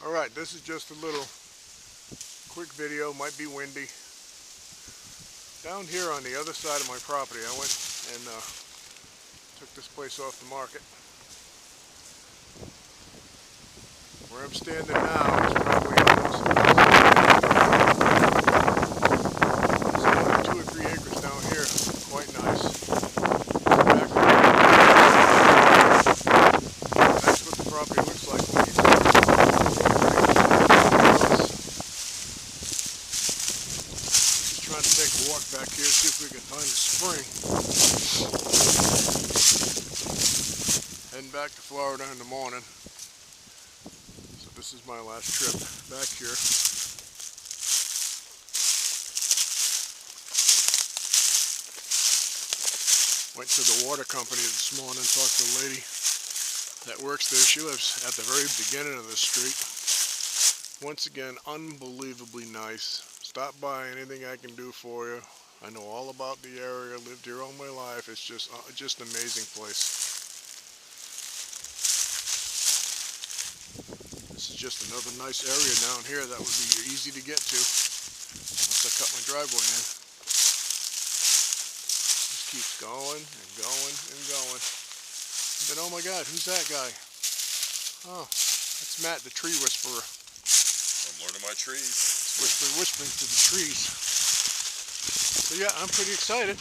Alright, this is just a little quick video, might be windy. Down here on the other side of my property, I went and took this place off the market. Where I'm standing now is probably almost 2 or 3 acres down here. Quite nice. That's what the property looks like when you just trying to take a walk back here, see if we can find a spring. Heading back to Florida in the morning. This is my last trip back here. Went to the water company this morning, talked to a lady that works there. She lives at the very beginning of the street. Once again, unbelievably nice. Stop by, anything I can do for you. I know all about the area, lived here all my life. It's just an amazing place. This is just another nice area down here that would be easy to get to once I cut my driveway in. Just keeps going and going and going. And then, oh my God, who's that guy? Oh, that's Matt, the tree whisperer. I'm learning my trees. Whispering to the trees. So yeah, I'm pretty excited.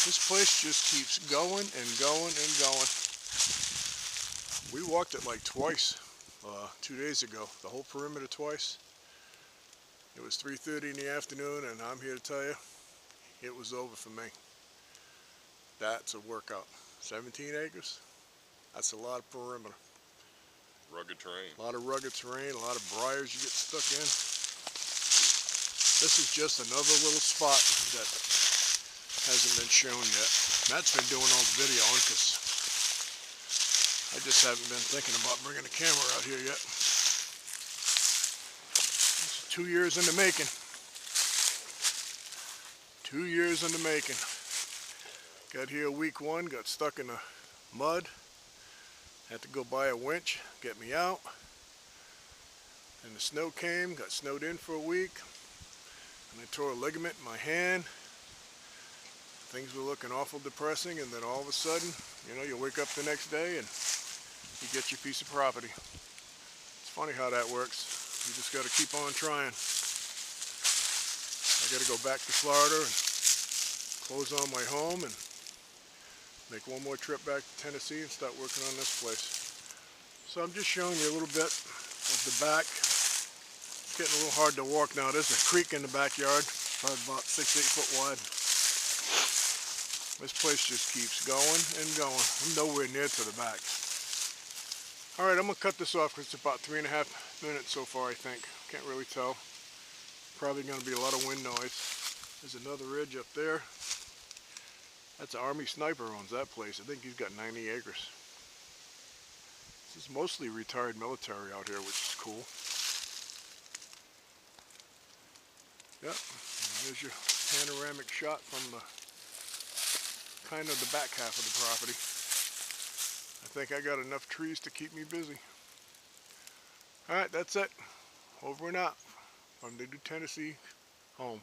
This place just keeps going and going and going. We walked it like twice 2 days ago, the whole perimeter twice. It was 3:30 in the afternoon, and I'm here to tell you, it was over for me. That's a workout. 17 acres, that's a lot of perimeter. Rugged terrain. A lot of rugged terrain, a lot of briars you get stuck in. This is just another little spot that hasn't been shown yet. Matt's been doing all the videoing because I just haven't been thinking about bringing a camera out here yet. It's 2 years in the making. 2 years in the making. Got here week 1, got stuck in the mud. Had to go buy a winch, get me out. And the snow came, got snowed in for a week. And I tore a ligament in my hand. Things were looking awful depressing, and then all of a sudden, you know, you wake up the next day and you get your piece of property. It's funny how that works. You just got to keep on trying. I got to go back to Florida and close on my home and make one more trip back to Tennessee and start working on this place. So I'm just showing you a little bit of the back. It's getting a little hard to walk now. There's a creek in the backyard, probably about 6-8 foot wide. This place just keeps going and going. I'm nowhere near to the back. Alright, I'm going to cut this off because it's about 3.5 minutes so far, I think. Can't really tell. Probably going to be a lot of wind noise. There's another ridge up there. That's an Army sniper owns that place. I think he's got 90 acres. This is mostly retired military out here, which is cool. Yep, there's your panoramic shot from the kind of the back half of the property. I think I got enough trees to keep me busy. Alright, that's it. Over and out from the Tennessee home.